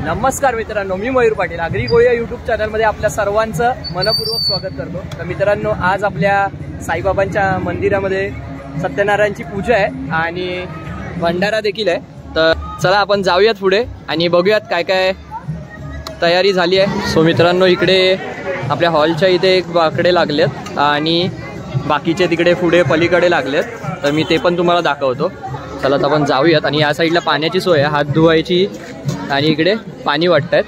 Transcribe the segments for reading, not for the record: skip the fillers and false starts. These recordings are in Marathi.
नमस्कार मित्रांनो, मी मयूर पाटील आगरी गोळी यूट्यूब चॅनलमध्ये आपल्या सर्वांचं मनपूर्वक स्वागत करतो। तर मित्रांनो, आज आपल्या साईबाबांच्या मंदिरामध्ये सत्यनारायणची पूजा आहे आणि भंडारा देखील आहे। तर चला आपण जाऊयात पुढे आणि बघूयात काय काय तयारी झाली आहे। सो मित्रांनो, इकडे आपल्या हॉलच्या इथे एक बाकडे लागलेत आणि बाकीचे तिकडे पुढे पलीकडे लागलेत, तर मी ते पण तुम्हाला दाखवतो। चला तर आपण जाऊयात। आणि या साईडला पाण्याची सोय आहे, हात धुवायची आणि इकडे पाणी वाटतायत।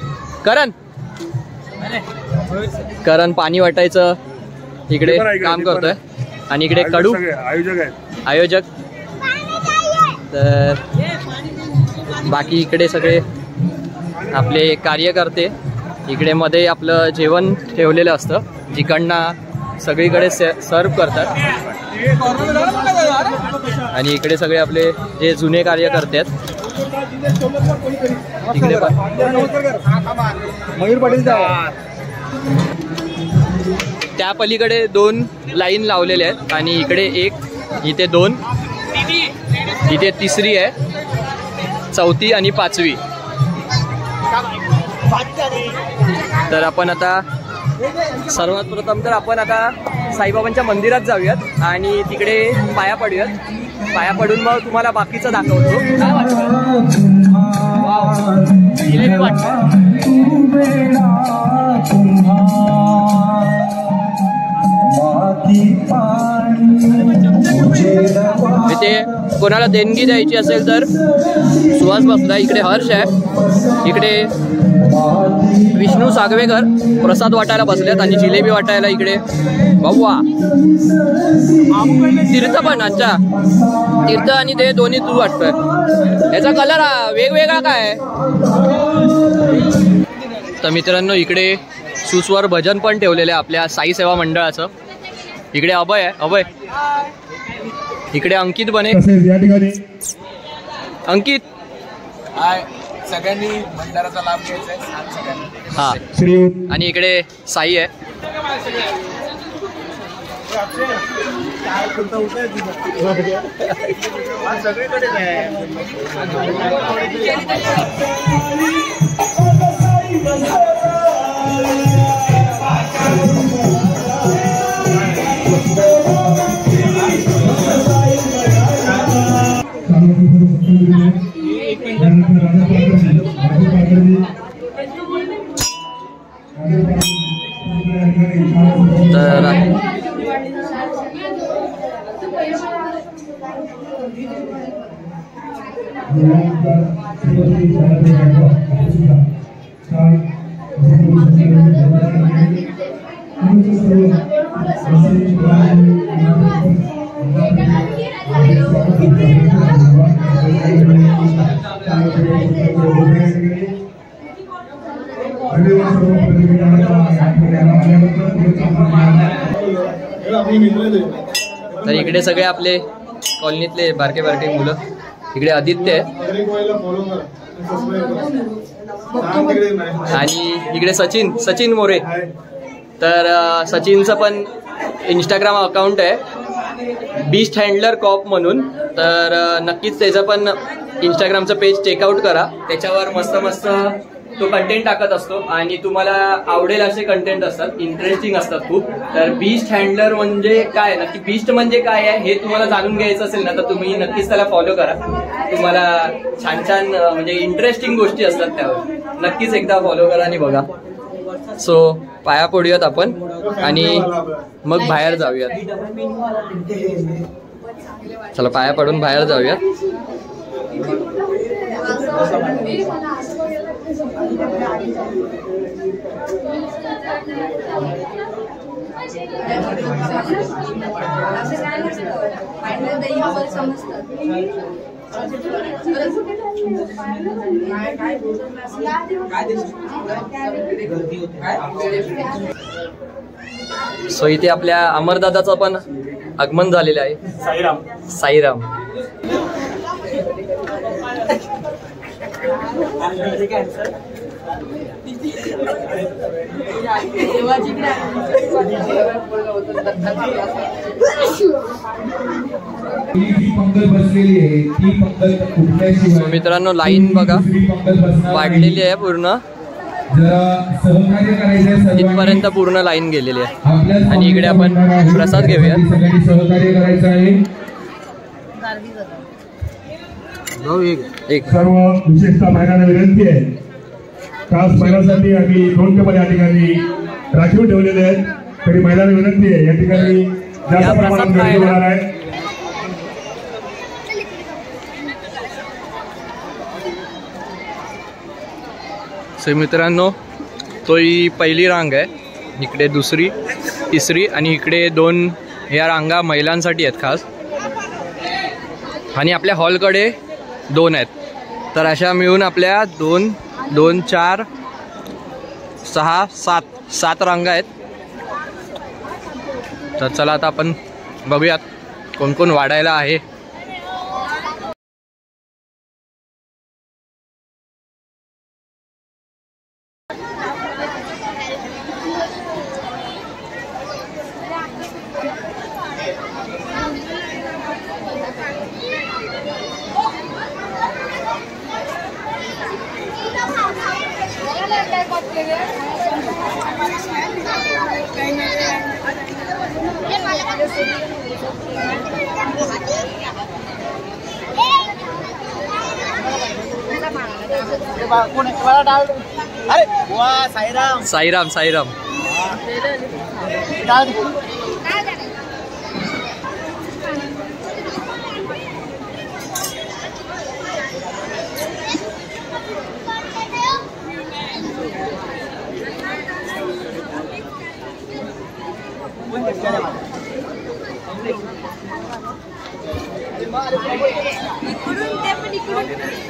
करण पाणी वाटायचं इकडे काम करतोय आणि इकडे कडू आयोजक तर बाकी इकडे सगळे आपले कार्यकर्ते। इकडे मध्ये आपलं जेवण ठेवलेलं असतं, जिकडनं सगळीकडे सर्व करतात। आणि इकडे सगळे आपले जे जुने कार्यकर्ते आहेत इकडे पण मयूर पाटील त्या पलीकडे 2 लाईन लावलेले आहेत आणि इकडे 1, इथे 2, इथे 3री आहे, 4थी आणि 5वी। तर आपण आता सर्वात प्रथम तर आपण आता साईबाबांच्या मंदिरात जाऊयात आणि तिकडे पाया पडूयात। पाया पडून मग तुम्हाला बाकीचं दाखवतो। काय वाटतं? जिलेबी वाटतं। इथे कोणाला देणगी द्यायची असेल तर सुहास बसला, इकडे हर्ष आहे, इकडे विष्णू सागवेकर प्रसाद वाटायला बसलेत आणि जिलेबी वाटायला इकडे बव्वा तीर्थ पण। अच्छा, तीर्थ आणि ते दोन्ही तू वाटतोय। याचा कलर वेगवेगळा काय? तर मित्रांनो, इकडे सुस्वर भजन पण ठेवलेले आपल्या साई सेवा मंडळाचं। इकडे अभय आहे, अभय। इकडे अंकित बने, अंकित सगळ्यांनी भंडाराचा लाभ घ्यायचा आहे। हा, आणि इकडे साई आहे। तर इकडे सगळे आपले कॉलनीतले बारके बारके मुलं। इकडे आदित्य आहे आणि इकडे सचिन मोरे। तर सचिनचं पण इंस्टाग्राम अकाउंट आहे, बीस्ट हँडलर कॉप म्हणून। तर नक्कीच त्याचं पण इंस्टाग्रामचं पेज चेकआउट करा, त्याच्यावर मस्त मस्त तो कंटेंट टाकत असतो आणि तुम्हाला आवडेल असे कंटेंट असतात, इंटरेस्टिंग असतात खूप। तर बीस्ट हँडलर म्हणजे काय, नक्की बीस्ट म्हणजे काय आहे हे तुम्हाला जाणून घ्यायचं असेल ना, तर तुम्ही नक्कीच त्याला फॉलो करा। तुम्हाला छान छान म्हणजे इंटरेस्टिंग गोष्टी असतात त्यावर, नक्कीच एकदा फॉलो करा आणि बघा। सो पाया पडूयात आपण आणि मग बाहेर जाऊयात। चला पाया पडून बाहेर जाऊयात। सो इथे आपल्या अमरदादाचं पण आगमन झालेलं आहे। साईराम साईराम। मित्रांनो लाईन बघा वाढलेली आहे पूर्ण, इथपर्यंत पूर्ण लाईन गेलेली आहे. आणि इकडे आपण प्रसाद घेऊया. एक सर्व विशेषतः महिलांना विनंती आहे, खास महिलांसाठी आम्ही 2 टेबल या ठिकाणी राखीव ठेवलेले आहेत. तरी महिलांना विनंती आहे, या ठिकाणी जास्त प्रमाणात गर्दी होणार आहे. सो मित्रांनो, तो ही पहिली रांग आहे, इकडे दुसरी, तिसरी आणि इकडे 2 या रांगा महिलांसाठी आहेत खास. आणि आपल्या हॉलकडे 2 आहेत. तर अशा मिळून आपल्या 2, 2, 4, 6, 7 रांगा आहेत. तर चला आता आपण बघूयात कोण कोण वाढायला आहे. साईराम साईराम.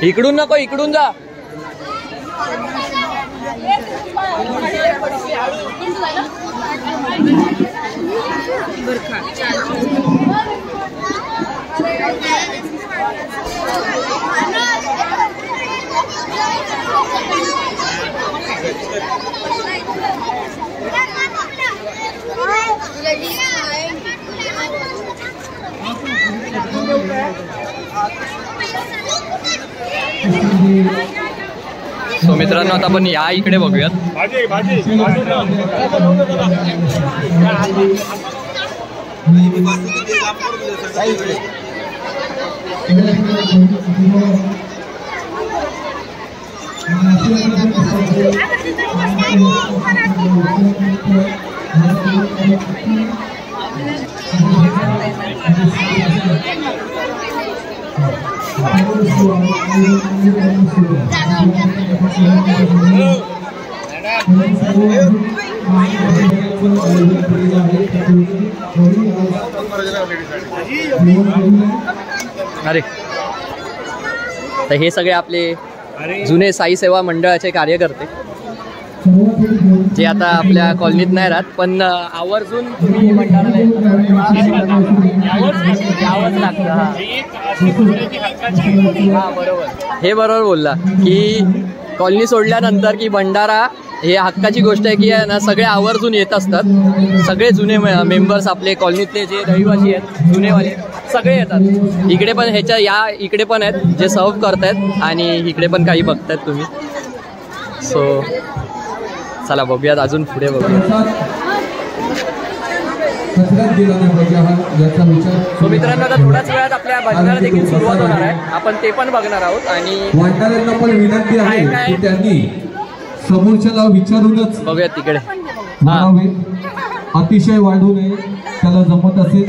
इकडून नको, इकडून जा. सो मित्रांनो, आता आपण या इकडे बघूयात. अरे, तर हे सगळे आपले जुने साई सेवा मंडळाचे कार्यकर्ते, जे आता आपल्या कॉलनीत नाही राहत, पण आवर्जून तुम्ही मंडळाला यावंच लागतं. हा बरोबर, हे बरोबर बोलला की कॉलनी सोडल्यानंतर की भंडारा हे हक्काची गोष्ट आहे की ना, सगळे आवर्जून येत असतात. सगळे जुने मेंबर्स आपले कॉलनीतले जे रहिवासी आहेत जुनेवाले सगळे येतात. इकडे पण ह्याच्या इकडे पण आहेत जे सर्व करतायत आणि इकडे पण काही बघतायत तुम्ही. सो चला बघूयात, अजून पुढे बघूया. सो मित्रांनो, आता थोड्याच वेळात आपल्या भजनाला देखील सुरुवात होणार आहे, आपण ते पण बघणार आहोत. आणि वाटाळ्यांना पण विनंती आहे की त्यांनी समोरच्याला विचारूनच बघूयात तिकडे. अतिशय वाढू नये, त्याला जमत असेल.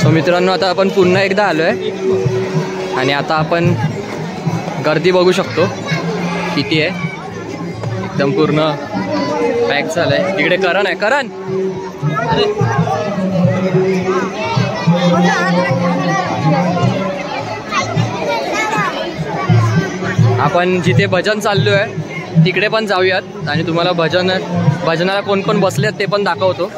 सो मित्रांनो, आता आपण पुन्हा एकदा आलोय आणि आता आपण गर्दी बघू शकतो किती आहे. एकदम पूर्ण पॅक झालंय. तिकडे करण आहे, करण. आपण जिथे भजन चाललो आहे तिकडे पण जाऊयात आणि तुम्हाला भजनाला कोण कोण बसलेत ते पण दाखवतो.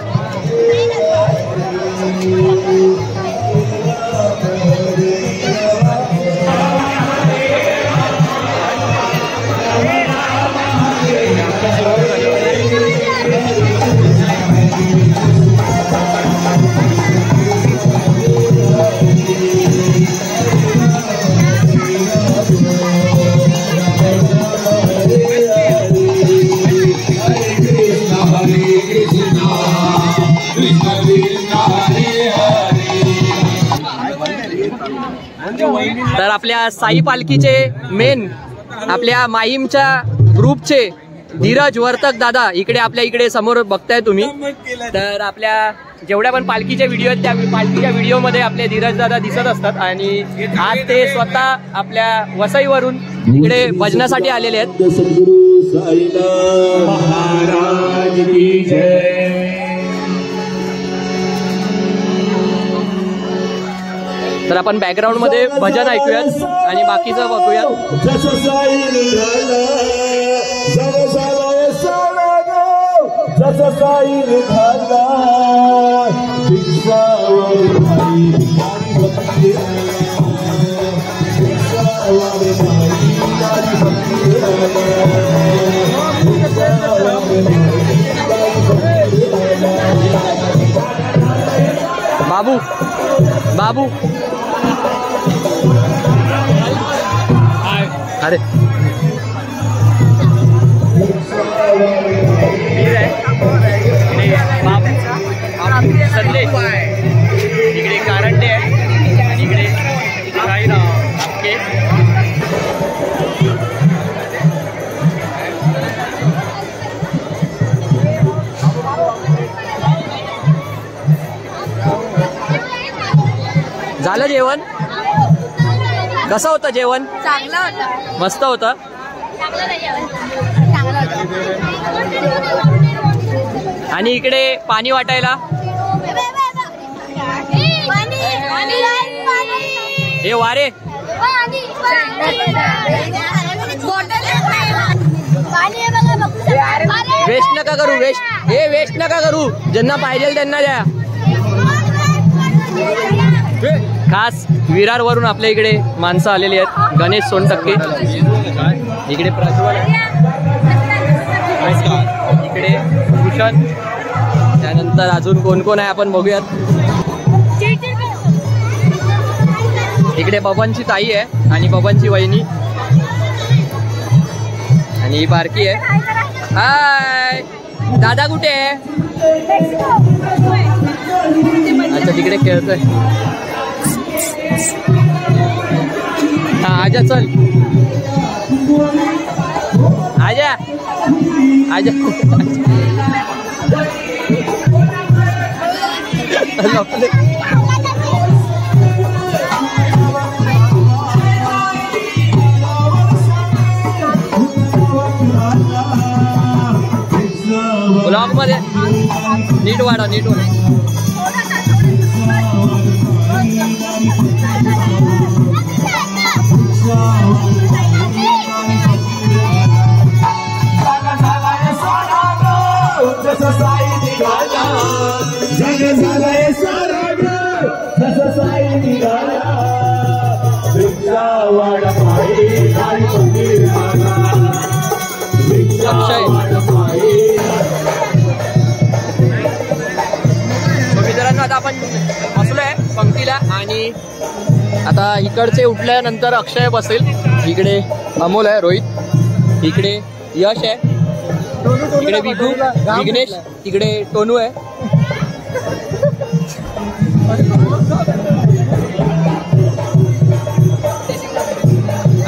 तर आपल्या साई पालखीचे मेन आपल्या माहीमच्या ग्रुपचे धीरज वर्तक दादा इकडे आपल्या इकडे समोर बघताय तुम्ही. तर आपल्या जेवढ्या पण पालखीचे व्हिडिओ आहेत त्या पालखीच्या व्हिडिओमध्ये आपले धीरज दादा दिसत असतात आणि आज ते स्वतः आपल्या वसईवरून इकडे भजनासाठी आलेले आहेत. तर आपण बॅकग्राऊंड मध्ये भजन ऐकूयात आणि बाकीचं बघूयात. बाबू बाबू अरे संदेश इकडे कारंडे आहे आणि इकडे आपके झालं जेवण? कसं होतं जेवण? चांगलं होतं. मस्त होतं. आणि इकडे पाणी वाटायला हे वारे वेस्ट नका करू. वेस्ट नका करू. ज्यांना पाहिजे त्यांना द्या. खास विरारवरून आपल्या इकडे माणसं आलेली आहेत. गणेश सोनटक्के इकडे, प्रज्वल इकडे, भूषण, त्यानंतर अजून कोण कोण आहे आपण बघूयात. इकडे बबनची ताई आहे आणि बबनची वहिनी आणि ही बारकी आहे. हाय दादा कुठे आहे? अच्छा तिकडे खेळतोय. हा आजा चल आजा आजा. ब्लॉग मध्ये नीट वाढा. मित्रांनो आता आपण बसलोय पंक्तीला आणि आता इकडचे उठल्यानंतर अक्षय बसेल. इकडे अमोल आहे, रोहित, इकडे यश आहे, इकडे विघू, विघ्नेश, इकडे टोनू आहे.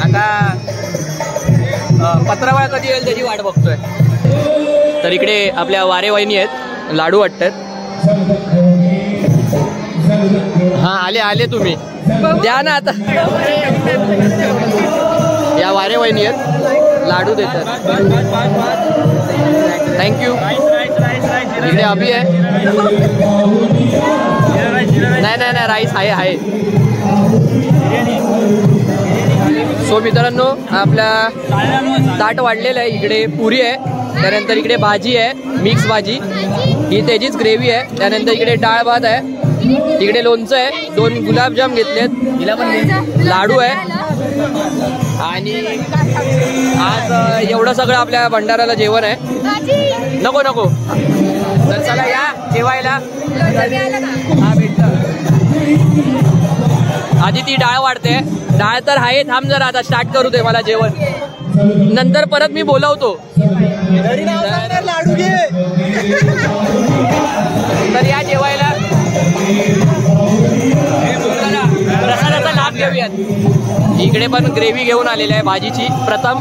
आता पत्रावळ कधी येईल त्याची वाट बघतोय. तर इकडे आपल्या वारे वहिनी आहेत, लाडू वाटतात. हा आले तुम्ही द्या ना आता. या वारे वहिनी आहेत, लाडू देतात. थँक्यू. इकडे अभि आहे. नाही राईस आहे. सो मित्रांनो आपला ताट वाढलेलं आहे. इकडे पुरी आहे, त्यानंतर इकडे भाजी आहे, मिक्स भाजी, ही त्याचीच ग्रेव्ही आहे. त्यानंतर इकडे डाळ भात आहे, इकडे लोणचं आहे, 2 गुलाबजाम घेतलेत, हिला पण लाडू आहे. आणि आज एवढं सगळं आपल्या भंडाराला जेवण आहे. नको तर चला या जेवायला. हा भेटतं. आधी ती डाळ वाढते. डाळ तर आहे, थांब जरा आता स्टार्ट करू दे मला जेवण, नंतर परत मी बोलवतो. तर या जेवायला. घेऊयात. इकडे पण ग्रेव्ही घेऊन आलेली आहे भाजीची. प्रथम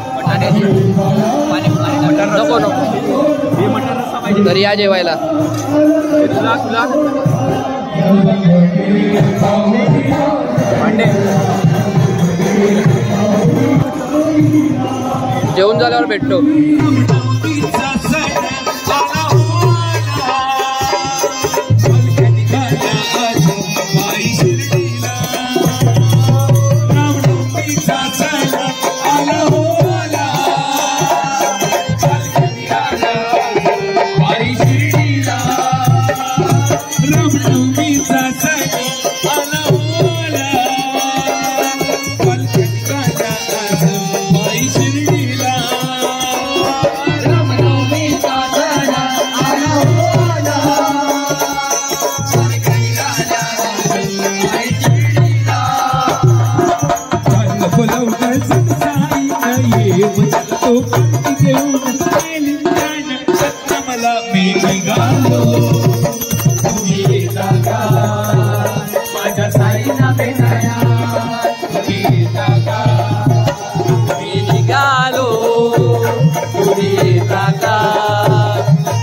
नको नको तर या जेवायला. जेवण झाल्यावर भेटतो.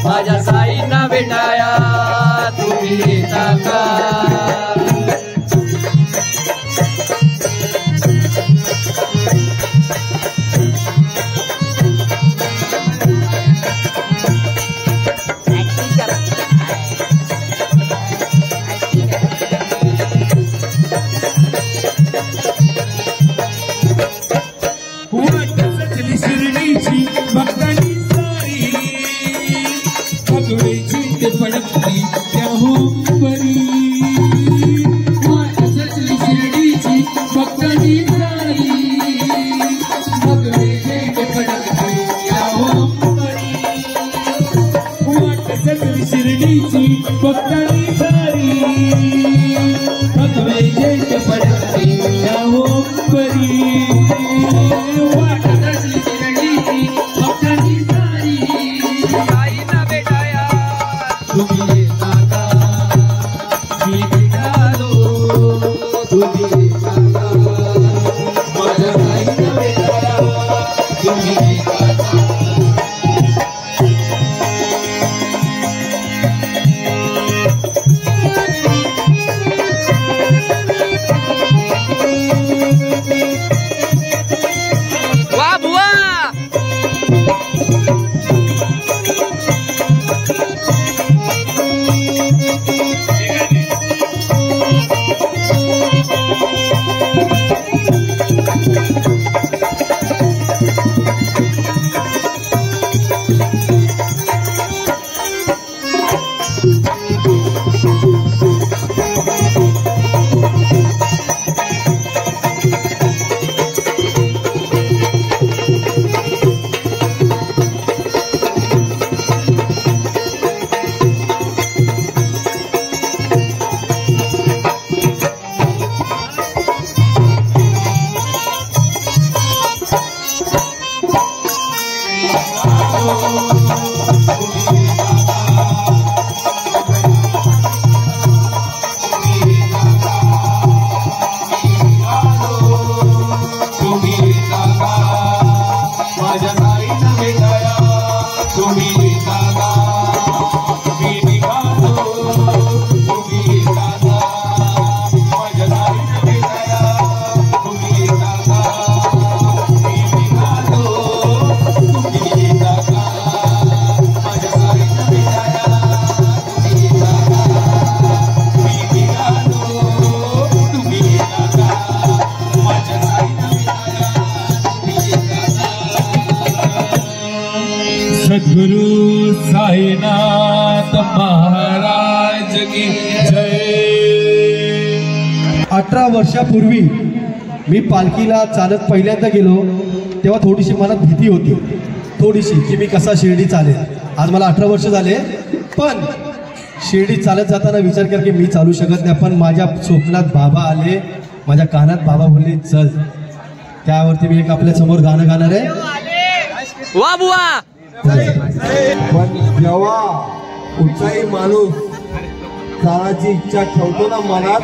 माझ्या साईंना भेटाया तुम्ही येता का. सद्गुरु साईनाथ महाराज की जय. 18 वर्षापूर्वी मी पालखीला चालत पहिल्यांदा गेलो तेव्हा थोडीशी मनात भीती होती, थोडीशी, की मी कसा शिर्डी चालेल. आज मला 18 वर्ष झाले, पण शिर्डी चालत जाताना विचार कर की मी चालू शकत नाही. पण माझ्या स्वप्नात बाबा आले, माझ्या कानात बाबा बोलले चल. त्यावरती मी एक आपल्या समोर गाणं गाणार आहे. वा बुवा. पण जेव्हा कुठचाही माणूस जाण्याची इच्छा ठेवतो ना मनात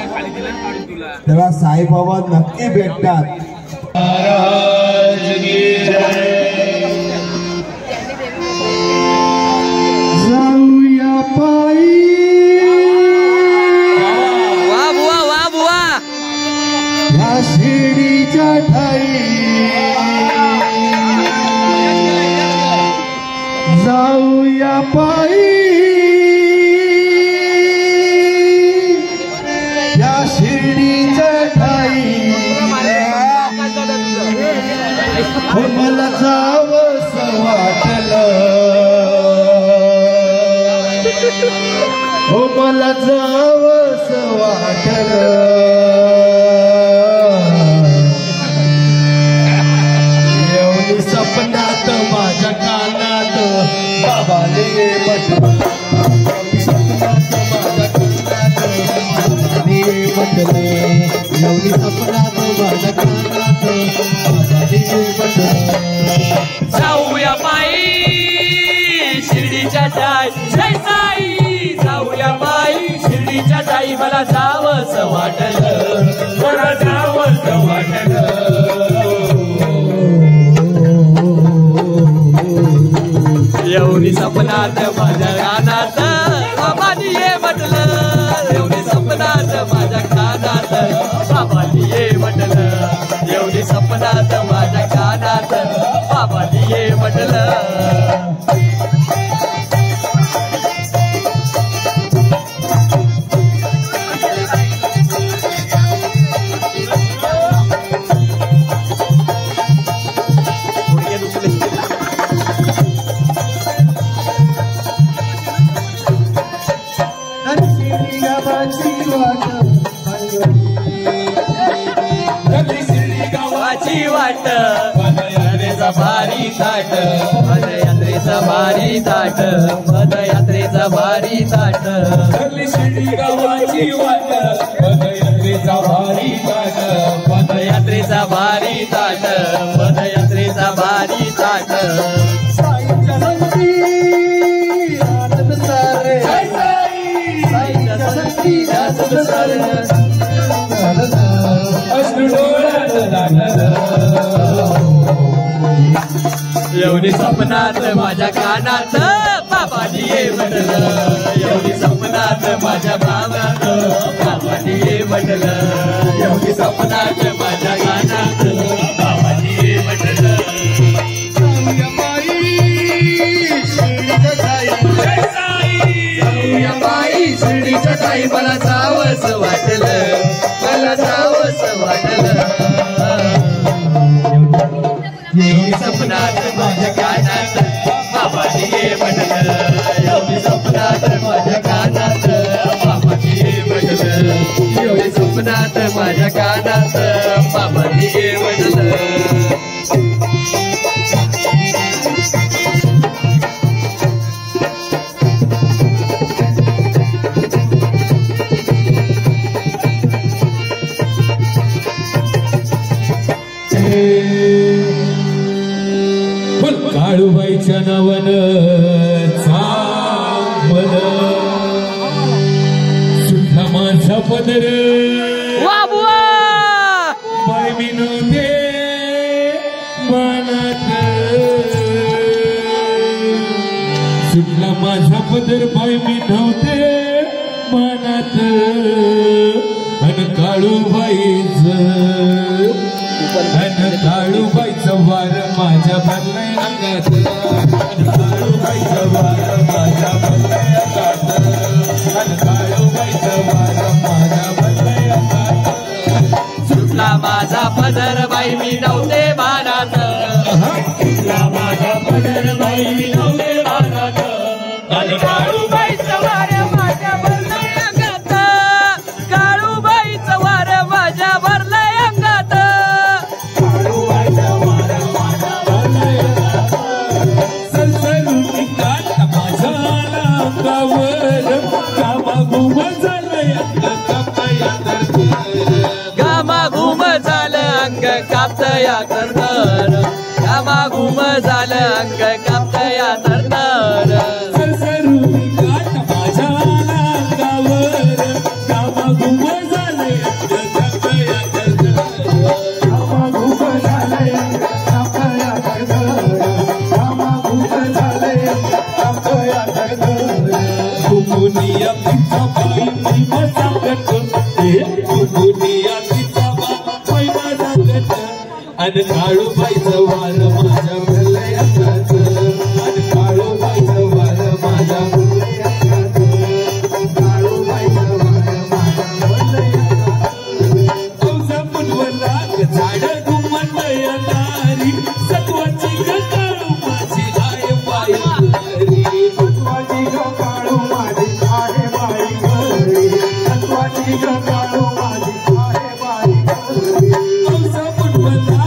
त्याला साईबाबा नक्की भेटतात. जाऊया पायी वा बुवा वा बुवा या शिर्डीच्या ठाई जाऊया पायी या शिर्डीच्या ठाई मला जावंसं वाटलं हो मला जावंसं वाटलं एवढी सपनात माझ्या कानात बाबाने म्हटलं सपनात माझ्या कानात बाबाने म्हटलं एवढी सपनात माझ्या कानात बाबाने म्हटलं जाऊया पायी शिर्डीच्या ठाई जय साई जाऊया पायी शिर्डीच्या ठाई मला जावंसं वाटलं मला जावंसं वाटलं एवढी सपनात माझ्या कानात बाबांनी ये म्हटलं एवढी सपनात माझ्या कानात बाबांनी ये म्हटलं एवढी सपनात माझ्या कानात बाबांनी ये म्हटलं गावाची वाट पदयात्रेचा भारी थाट पदयात्रेचा भारी थाट पदयात्रेचा भारी थाट शिर्डी गावाची वाट पदयात्रेचा भारी थाट पदयात्रेचा भारी थाट पदयात्रेचा भारी थाट साईच्या संगती आनंद सारे एवढी सपनात माझ्या कानात बाबांनी ये म्हटलं एवढी सपनात माझ्या कानात बाबांनी ये म्हटलं एवढी सपनात माझ्या कानात बाबांनी ये म्हटलं जाऊया पायी शिर्डीच्या ठाई मला जावंसं वाटलं मला जावंसं वाटलं एवढी सपनात माझ्या कानात बाबांनी ये म्हटलं एवढी सपनात माझ्या कानात बाबांनी ये म्हटलं एवढी सपनात माझ्या कानात बाबांनी ये म्हटलं काळूबाईच्या नावानं चांगलं सुटला माझा पदर वा बुवा बाय मी नव्हते मनात सुटला माझा पदर बाय मी नव्हते मनात अन काळूबाईचं वार माझ्या भरलंय अंगात काळूबाईचं वार माझ्या भरलंय अंगात काळूबाईचं वार माझ्या भरलंय अंगात सुटला माझा पदर बाई मी नव्हते बाणात सुटला माझा पदर बाई मी नव्हते बाणात आणि काळूबाईचं वार माझ्या भरलंय अंगात काळूबाईचं वार माझ्या भरलंय अंगात घामाघूम झालं अंग कापतया तरतर घामाघूम झालं अंग कापतया तरतर सरसरू काट माझ्या अंगावर आणि काळूबाईचं वार माझ्या भलयात आणि काळूबाईचं वार माझ्या भलयात काळूबाईचं वार माझ्या भलयात औसा पुनवला झाड घुमत येणारी सत्वाची काळू माझी आहे बाई घरी सत्वाची काळू माझी आहे बाई घरी सत्वाची काळू माझी आहे बाई घरी औसा पुनवला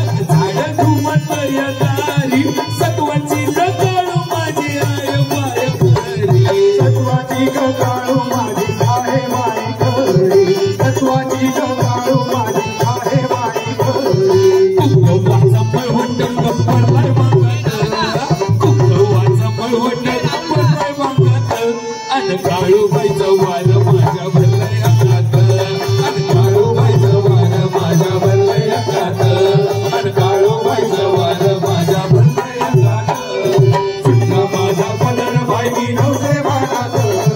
सत्वाची काळू माझी आहे बाय घरी सत्वाची काळू माझी आहे बाय घरी सत्वाची काळू माझी आहे बाय घरी कुंकवाचा पळवट पडलाय मागत कुंकवाचा पळवट पडलाय मागत आणि काळूबाईचं वार माझ्या भलयात आणि काळूबाईचं वार माझ्या भलयात आणि काळूबाईचं वार माझ्या भलयात सुटला माझा पदर बाई मी नव्हते भागात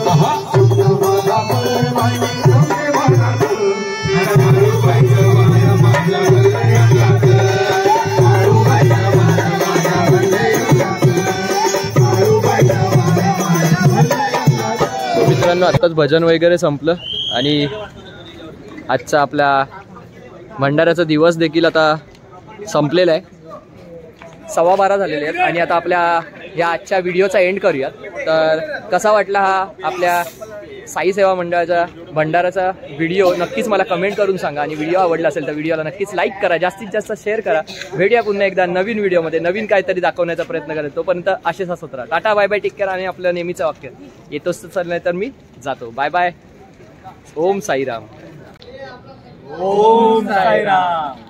आहा सुटला माझा पदर बाई मी नव्हते भागात आणि काळूबाईचं वार माझ्या भलयात काळूबाईचं वार माझ्या भलयात काळूबाईचं वार माझ्या भलयात. मित्रांनो आत्ताच भजन वगैरे संपलं आणि आजचा आपला भंडाऱ्याचा दिवस देखील आता संपलेला आहे. 12:15 झालेले आहेत आणि आता आपल्या या आजच्या व्हिडिओचा एंड करूयात. तर कसा वाटला हा आपल्या साई सेवा मंडळाचा भंडाऱ्याचा व्हिडिओ नक्कीच मला कमेंट करून सांगा आणि व्हिडिओ आवडला असेल तर व्हिडिओला नक्कीच लाईक करा, जास्तीत जास्त शेअर करा. भेटूया पुन्हा एकदा नवीन व्हिडिओमध्ये नवीन काहीतरी दाखवण्याचा प्रयत्न करेल. तोपर्यंत असेच हसत राहा. Tata bye bye take care आणि आपलं नेहमीचं वाक्य येतोच तर चल नाही तर मी जातो. Bye bye. ओम साईराम. ओम साईराम.